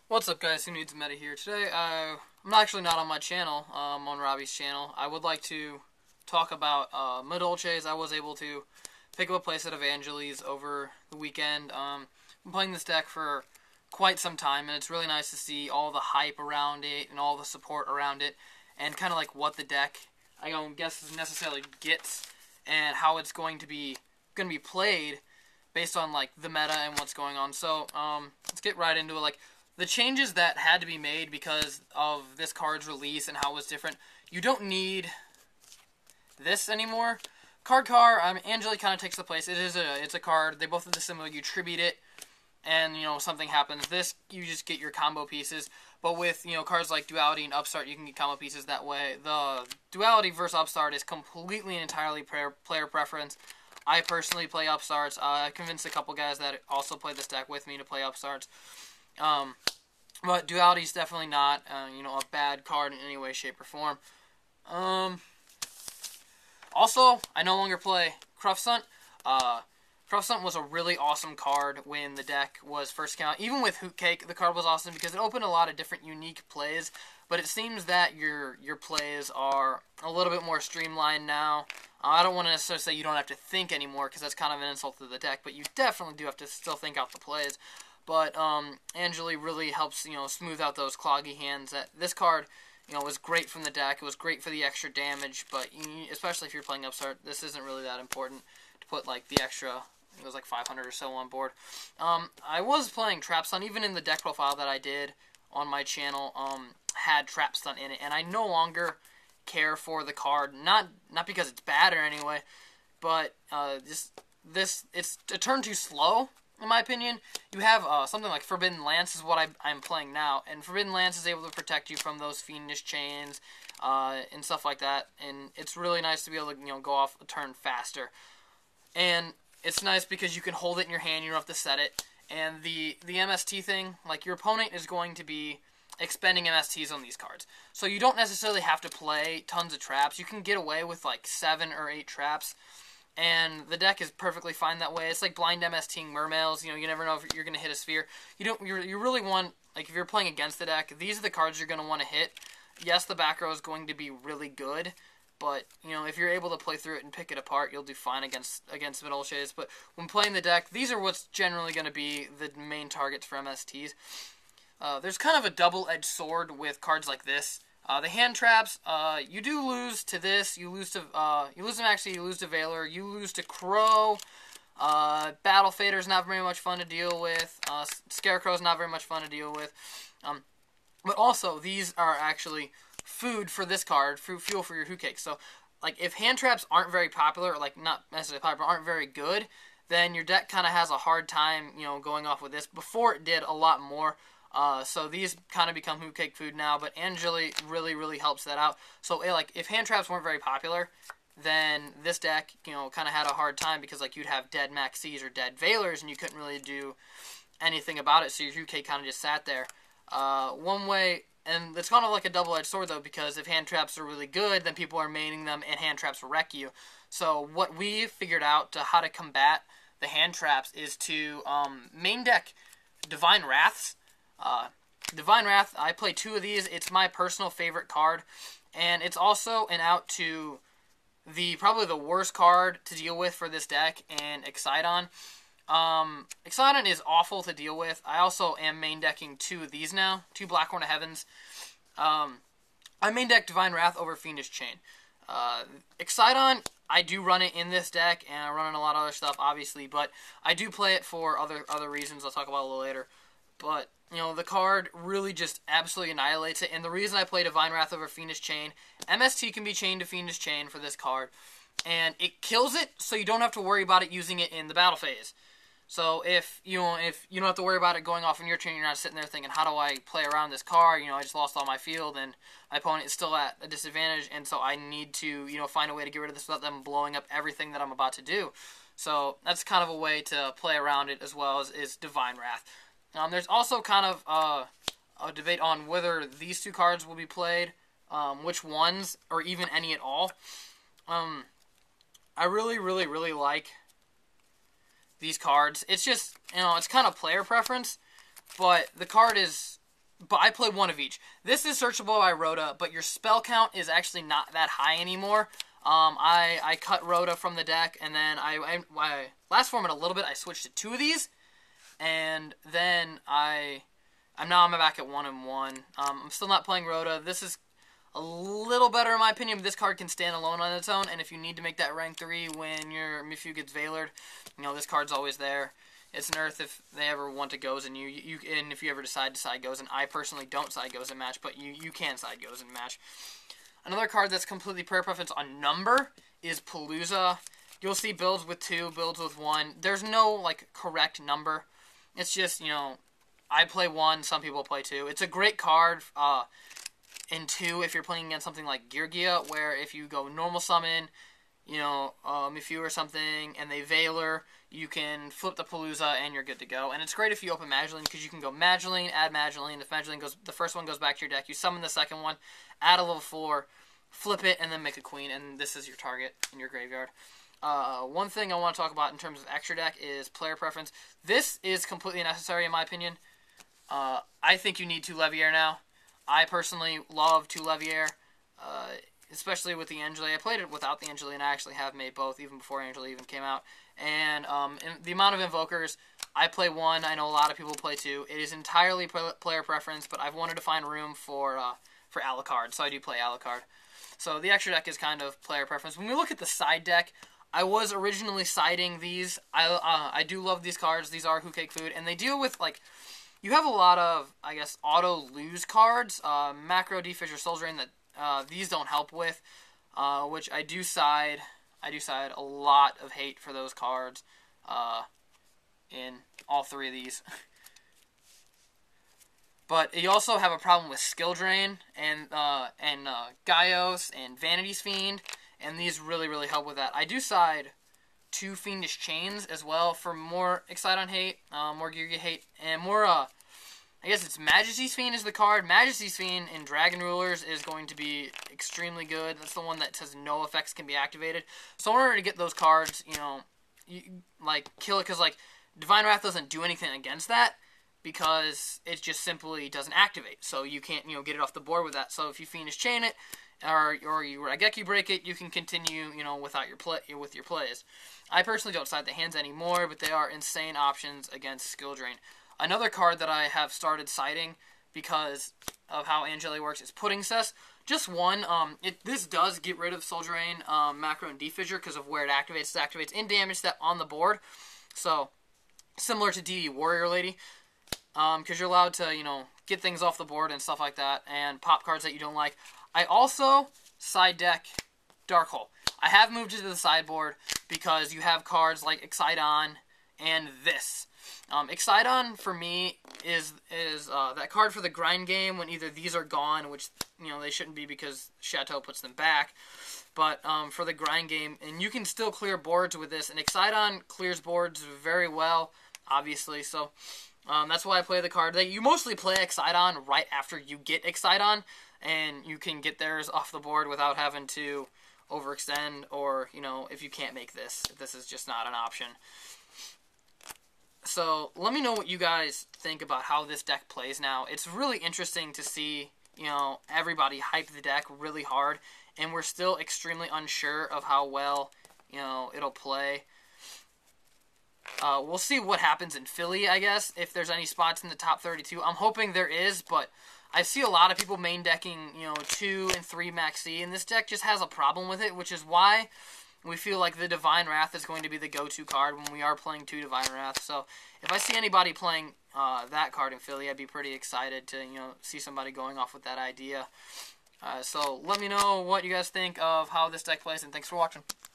What's up, guys? WhoNeedsMeta here. Today, I'm actually not on my channel, on Robbie's channel. I would like to talk about Madolche. I was able to pick up a place at Evangeli's over the weekend. Been playing this deck for quite some time, and it's really nice to see all the hype around it and all the support around it, and kind of like what the deck, I don't guess, necessarily gets, and how it's going to be played based on like the meta and what's going on. So, let's get right into it. Like, the changes that had to be made because of this card's release and how it was different, you don't need this anymore. Angeli kind of takes the place. It's a card. They both have the symbol. You tribute it, and something happens. This, you just get your combo pieces. But with cards like Duality and Upstart, you can get combo pieces that way. The Duality versus Upstart is completely and entirely player preference. I personally play Upstarts. I convinced a couple guys that also play this deck with me to play Upstarts. But Duality is definitely not, a bad card in any way, shape, or form. Also, I no longer play Crufstunt. Crufstunt was a really awesome card when the deck was first came out. Even with Hoot Cake, the card was awesome because it opened a lot of different unique plays. But it seems that your plays are a little bit more streamlined now. I don't want to necessarily say you don't have to think anymore because that's kind of an insult to the deck. But you definitely do have to still think out the plays. But Angeli really helps, smooth out those cloggy hands. This card, was great from the deck. It was great for the extra damage, but especially if you're playing Upstart, this isn't really that important to put like the extra. It was like 500 or so on board. I was playing Trap Stun, even in the deck profile that I did on my channel, had Trap Stun in it, and I no longer care for the card. Not because it's bad or anyway, but it's a turn too slow. In my opinion, you have something like Forbidden Lance is what I'm playing now, and Forbidden Lance is able to protect you from those fiendish chains and stuff like that, and it's really nice to be able to go off a turn faster. And it's nice because you can hold it in your hand, you don't have to set it. And the MST thing, like your opponent is going to be expending MSTs on these cards, so you don't necessarily have to play tons of traps. You can get away with like 7 or 8 traps. And the deck is perfectly fine that way. It's like blind MSTing Mermails. You never know if you're going to hit a sphere. You really want, like, if you're playing against the deck, these are the cards you're going to want to hit. Yes, the back row is going to be really good, but, if you're able to play through it and pick it apart, you'll do fine against Madolches. But when playing the deck, these are what's generally going to be the main targets for MSTs. There's kind of a double-edged sword with cards like this. The hand traps, you do lose to this. You lose to Maxi, you lose to Valor, you lose to Crow. Battle Fader's not very much fun to deal with. Scarecrow's not very much fun to deal with. But also, these are actually food for this card, fuel for your Hoot Cake. So, like, if hand traps aren't very popular, or, like, not necessarily popular, aren't very good, then your deck kind of has a hard time, going off with this. Before it did a lot more. So these kind of become Hoot Cake food now, but Angeli really, really helps that out. So, like, if hand traps weren't very popular, then this deck, kind of had a hard time because, like, you'd have dead Maxis or dead Valors, and you couldn't really do anything about it, so your Hoot Cake kind of just sat there. One way, and it's kind of like a double-edged sword, though, because if hand traps are really good, then people are maining them, and hand traps wreck you. So what we figured out to how to combat the hand traps is to main deck Divine Wraths. Divine Wrath, I play 2 of these. It's my personal favorite card, and it's also an out to probably the worst card to deal with for this deck, and Exciton. Exciton is awful to deal with. I also am main decking 2 of these now, 2 Blackhorn of Heavens. I main deck Divine Wrath over Fiendish Chain. Exciton, I do run it in this deck, and I run in a lot of other stuff, obviously, but I do play it for other reasons I'll talk about a little later. But, the card really just absolutely annihilates it. And the reason I play Divine Wrath over Fiendish Chain, MST can be chained to Fiendish Chain for this card. And it kills it, so you don't have to worry about it using it in the battle phase. So if you don't have to worry about it going off in your turn, you're not sitting there thinking, how do I play around this card? I just lost all my field, and my opponent is still at a disadvantage, and so I need to, find a way to get rid of this without them blowing up everything that I'm about to do. So that's kind of a way to play around it as well as Divine Wrath. There's also kind of a debate on whether these 2 cards will be played, which ones, or even any at all. I really, really, really like these cards. It's just, it's kind of player preference, but the card is but I play one of each. This is searchable by Rhoda, but your spell count is actually not that high anymore. I cut Rhoda from the deck, and then I last format a little bit. I switched to 2 of these, and then I'm back at 1 and 1. I'm still not playing Rhoda. This is a little better in my opinion, but this card can stand alone on its own, and if you need to make that rank 3 when your Mifu gets Veilered, this card's always there. It's an Earth if they ever want to Gozen you. And if you ever decide to side Gozen. I personally don't side Gozen match, but you can side Gozen match. Another card that's completely prayer preference on number is Palooza. You'll see builds with 2, builds with 1. There's no, correct number. It's just, I play 1, some people play 2. It's a great card in 2 if you're playing against something like Yugioh, where if you go normal summon, Mifu or something, and they Veiler, you can flip the Palooza and you're good to go. And it's great if you open Madolche, because you can go Madolche, add Madolche. If Madolche goes, the first one goes back to your deck, you summon the second one, add a level 4, flip it, and then make a queen, and this is your target in your graveyard. One thing I want to talk about in terms of extra deck is player preference. This is completely necessary in my opinion. I think you need 2 Leviair now. I personally love 2 Leviair, especially with the Angeli. I played it without the Angeli, and I actually have made both even before Angeli even came out. And the amount of invokers, I play 1. I know a lot of people play 2. It is entirely player preference, but I've wanted to find room for Alucard, so I do play Alucard. So the extra deck is kind of player preference. When we look at the side deck, I was originally siding these. I do love these cards. These are Hookake food, and they deal with, you have a lot of, I guess, auto-lose cards. Macro, Defisher, Soul Drain that these don't help with, which I do side a lot of hate for those cards in all 3 of these. But you also have a problem with Skill Drain and Gaios and Vanity's Fiend, and these really, really help with that. I do side 2 Fiendish Chains as well for more Exciton hate, more Yugioh hate, and more, I guess it's Majesty's Fiend is the card. Majesty's Fiend in Dragon Rulers is going to be extremely good. That's the one that says no effects can be activated. So in order to get those cards, kill it, because, Divine Wrath doesn't do anything against that, because it just simply doesn't activate. So you can't, get it off the board with that. So if you Fiendish Chain it, or you Raigeki break it, you can continue, without with your plays. I personally don't side the hands anymore, but they are insane options against Skill Drain. Another card that I have started siding because of how Angeli works is Pudding Cess. Just 1. This does get rid of Soul Drain, Macro, and Defissure because of where it activates. It activates in damage step on the board. So similar to DD Warrior Lady. Because you're allowed to, get things off the board and stuff like that, and pop cards that you don't like. I also side deck Darkhold. I have moved it to the sideboard because you have cards like Exciton and this. Exciton, for me, is that card for the grind game when either these are gone, which, they shouldn't be because Chateau puts them back, but for the grind game, and you can still clear boards with this, and Exciton clears boards very well, obviously, so that's why I play the card. You mostly play Exciton right after you get Exciton, and you can get theirs off the board without having to overextend, or, if you can't make this, if this is just not an option. So, let me know what you guys think about how this deck plays now. It's really interesting to see, everybody hype the deck really hard, and we're still extremely unsure of how well, it'll play. We'll see what happens in Philly, I guess, if there's any spots in the top 32. I'm hoping there is, but I see a lot of people main decking, 2 and 3 Maxi, and this deck just has a problem with it, which is why we feel like the Divine Wrath is going to be the go-to card when we are playing 2 Divine Wrath. So if I see anybody playing that card in Philly, I'd be pretty excited to, see somebody going off with that idea. So let me know what you guys think of how this deck plays, and thanks for watching.